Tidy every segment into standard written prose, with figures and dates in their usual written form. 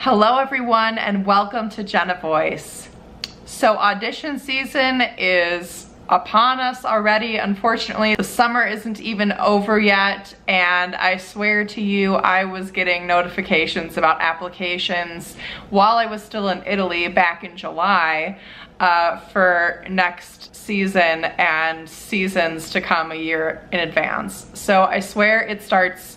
Hello everyone and welcome to Jenna Voice. So audition season is upon us already. Unfortunately, the summer isn't even over yet, and I swear to you, I was getting notifications about applications while I was still in Italy back in July for next season and seasons to come a year in advance. So I swear it starts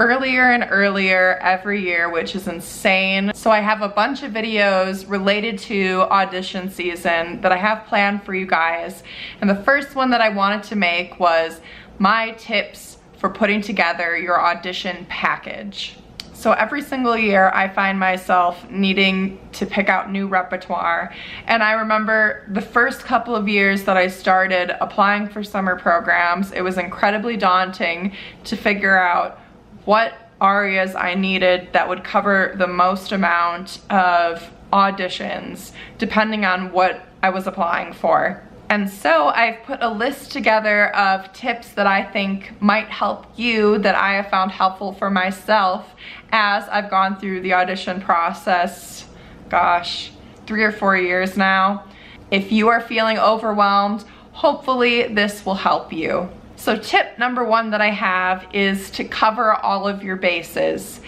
earlier and earlier every year, which is insane. So I have a bunch of videos related to audition season that I have planned for you guys. And the first one that I wanted to make was my tips for putting together your audition package. So every single year I find myself needing to pick out new repertoire. And I remember the first couple of years that I started applying for summer programs, it was incredibly daunting to figure out what arias I needed that would cover the most amount of auditions depending on what I was applying for. And so I've put a list together of tips that I think might help you, that I have found helpful for myself as I've gone through the audition process, gosh, 3 or 4 years now. If you are feeling overwhelmed, hopefully this will help you. So tip number one that I have is to cover all of your bases.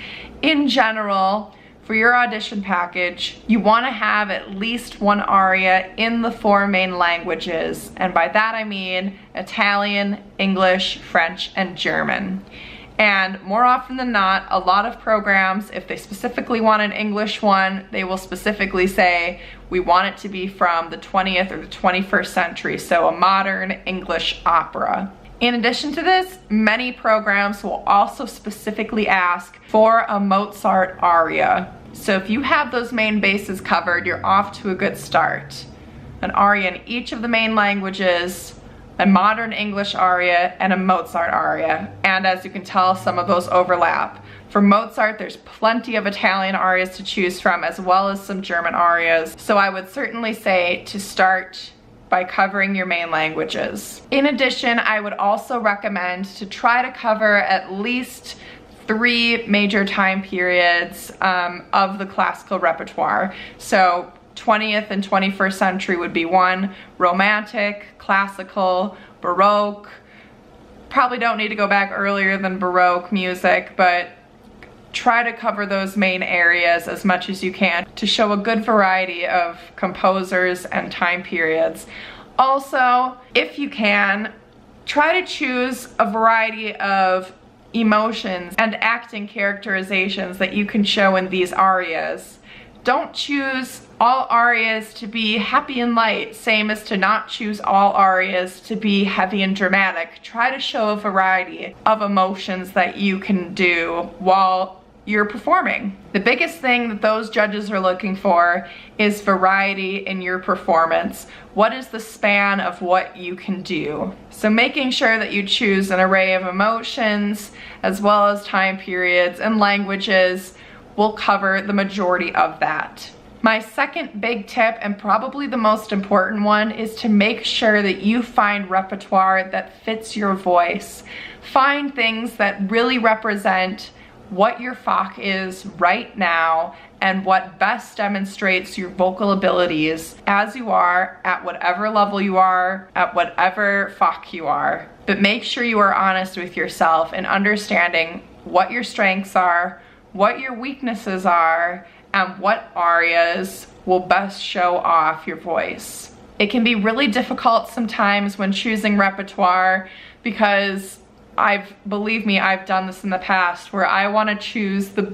In general, for your audition package, you want to have at least one aria in the 4 main languages. And by that I mean Italian, English, French, and German. And more often than not, a lot of programs, if they specifically want an English one, they will specifically say, we want it to be from the 20th or the 21st century, so a modern English opera. In addition to this, many programs will also specifically ask for a Mozart aria. So if you have those main bases covered, you're off to a good start. An aria in each of the main languages, a modern English aria, and a Mozart aria. And as you can tell, some of those overlap. For Mozart, there's plenty of Italian arias to choose from, as well as some German arias. So I would certainly say to start by covering your main languages. In addition, I would also recommend to try to cover at least 3 major time periods of the classical repertoire. So 20th and 21st century would be one, Romantic, Classical, Baroque. Probably don't need to go back earlier than Baroque music, but try to cover those main areas as much as you can to show a good variety of composers and time periods. Also, if you can, try to choose a variety of emotions and acting characterizations that you can show in these arias. Don't choose all arias to be happy and light, same as to not choose all arias to be heavy and dramatic. Try to show a variety of emotions that you can do while you're performing. The biggest thing that those judges are looking for is variety in your performance. What is the span of what you can do? So making sure that you choose an array of emotions as well as time periods and languages will cover the majority of that. My second big tip, and probably the most important one, is to make sure that you find repertoire that fits your voice. Find things that really represent what your FOC is right now and what best demonstrates your vocal abilities as you are at whatever level you are, at whatever FOC you are. But make sure you are honest with yourself and understanding what your strengths are, what your weaknesses are, and what arias will best show off your voice. It can be really difficult sometimes when choosing repertoire because believe me, I've done this in the past where I want to choose the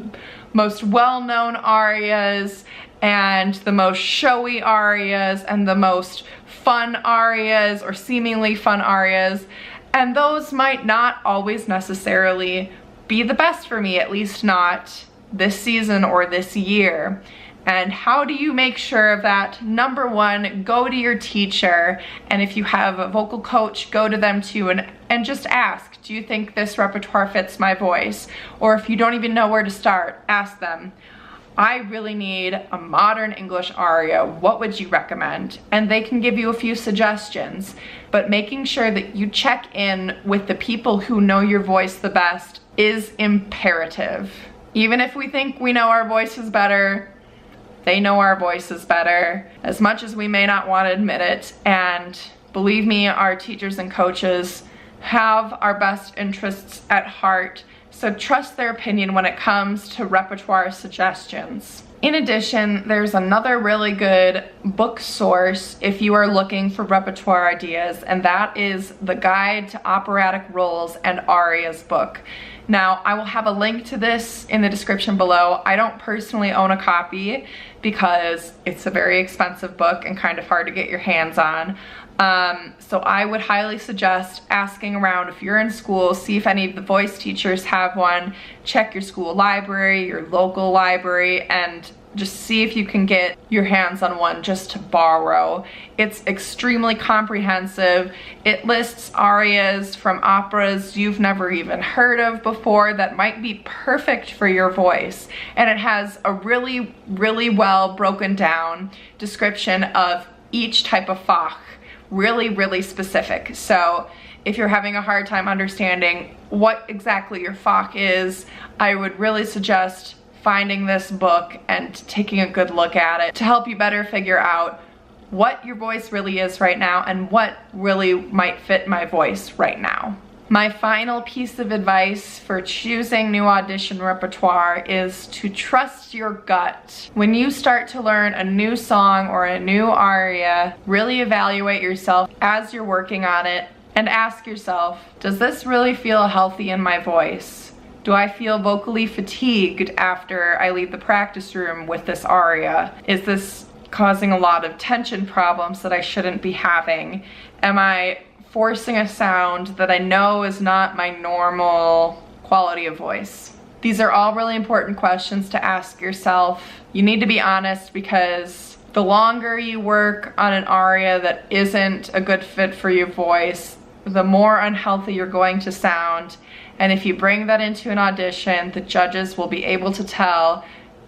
most well-known arias and the most showy arias and the most fun arias or seemingly fun arias, and those might not always necessarily be the best for me, at least not this season or this year. And how do you make sure of that? Number one, go to your teacher, and if you have a vocal coach, go to them too and just ask, do you think this repertoire fits my voice? Or if you don't even know where to start, ask them, I really need a modern English aria, what would you recommend? And they can give you a few suggestions, but making sure that you check in with the people who know your voice the best is imperative. Even if we think we know our voices better, they know our voices better, as much as we may not want to admit it. And believe me, our teachers and coaches have our best interests at heart, so trust their opinion when it comes to repertoire suggestions. In addition, there's another really good book source if you are looking for repertoire ideas, and that is the Guide to Operatic Roles and Arias book. Now, I will have a link to this in the description below. I don't personally own a copy because it's a very expensive book and kind of hard to get your hands on. So I would highly suggest asking around if you're in school, see if any of the voice teachers have one, check your school library, your local library, and just see if you can get your hands on one just to borrow. It's extremely comprehensive. It lists arias from operas you've never even heard of before that might be perfect for your voice. And it has a really, really well broken down description of each type of fach. Really, really specific. So if you're having a hard time understanding what exactly your fach is, I would really suggest finding this book and taking a good look at it to help you better figure out what your voice really is right now and what really might fit my voice right now. My final piece of advice for choosing new audition repertoire is to trust your gut. When you start to learn a new song or a new aria, really evaluate yourself as you're working on it and ask yourself, does this really feel healthy in my voice? Do I feel vocally fatigued after I leave the practice room with this aria? Is this causing a lot of tension problems that I shouldn't be having? Am I forcing a sound that I know is not my normal quality of voice? These are all really important questions to ask yourself. You need to be honest, because the longer you work on an aria that isn't a good fit for your voice, the more unhealthy you're going to sound. And if you bring that into an audition, the judges will be able to tell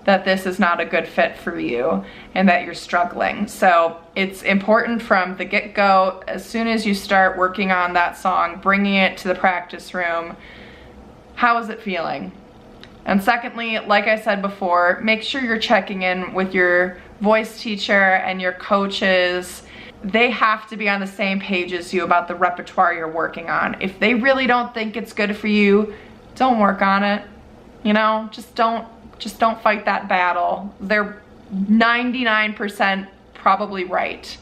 that this is not a good fit for you and that you're struggling. So it's important from the get-go, as soon as you start working on that song, bringing it to the practice room, how is it feeling? And secondly, like I said before, make sure you're checking in with your voice teacher and your coaches. They have to be on the same page as you about the repertoire you're working on. If they really don't think it's good for you, don't work on it. You know, just don't fight that battle. They're 99% probably right.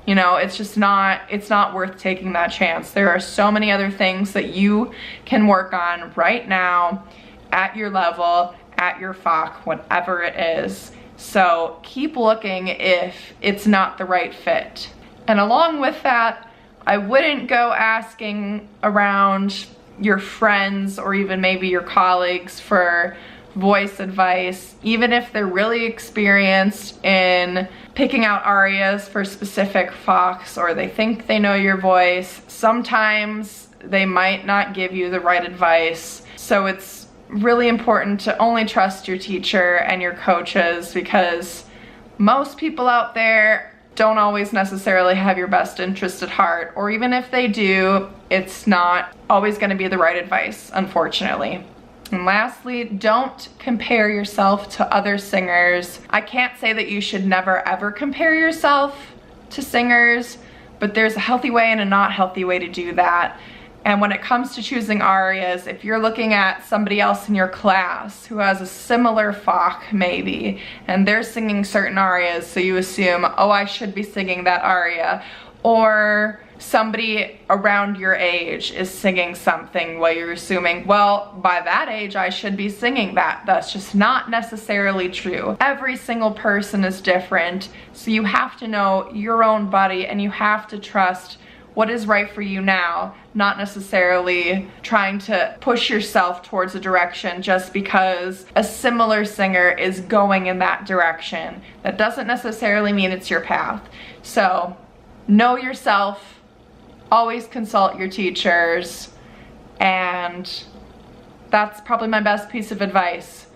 You know, it's not worth taking that chance. There are so many other things that you can work on right now at your level, at your fach, whatever it is. So keep looking if it's not the right fit. And along with that, I wouldn't go asking around your friends or even maybe your colleagues for voice advice, even if they're really experienced in picking out arias for specific fachs or they think they know your voice. Sometimes they might not give you the right advice. So it's really important to only trust your teacher and your coaches, because most people out there don't always necessarily have your best interest at heart, or even if they do, it's not always going to be the right advice, unfortunately. And lastly, don't compare yourself to other singers. I can't say that you should never ever compare yourself to singers, but there's a healthy way and a not healthy way to do that. And when it comes to choosing arias, if you're looking at somebody else in your class who has a similar fach maybe, and they're singing certain arias, so you assume, oh, I should be singing that aria, or somebody around your age is singing something, well, you're assuming, well, by that age I should be singing that. That's just not necessarily true. Every single person is different, so you have to know your own body and you have to trust what is right for you now, not necessarily trying to push yourself towards a direction just because a similar singer is going in that direction. That doesn't necessarily mean it's your path. So know yourself, always consult your teachers, and that's probably my best piece of advice,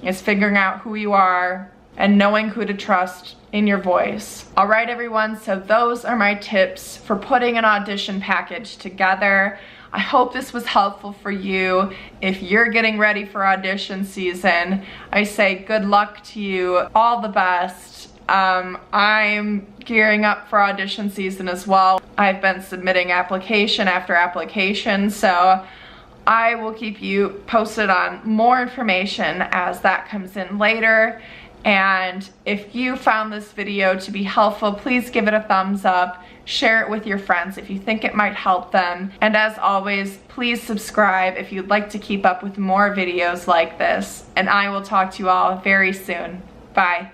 is figuring out who you are and knowing who to trust in your voice. All right, everyone, so those are my tips for putting an audition package together. I hope this was helpful for you. If you're getting ready for audition season, I say good luck to you, all the best. I'm gearing up for audition season as well. I've been submitting application after application, so I will keep you posted on more information as that comes in later. And if you found this video to be helpful, please give it a thumbs up, share it with your friends if you think it might help them. And as always, please subscribe if you'd like to keep up with more videos like this. And I will talk to you all very soon. Bye.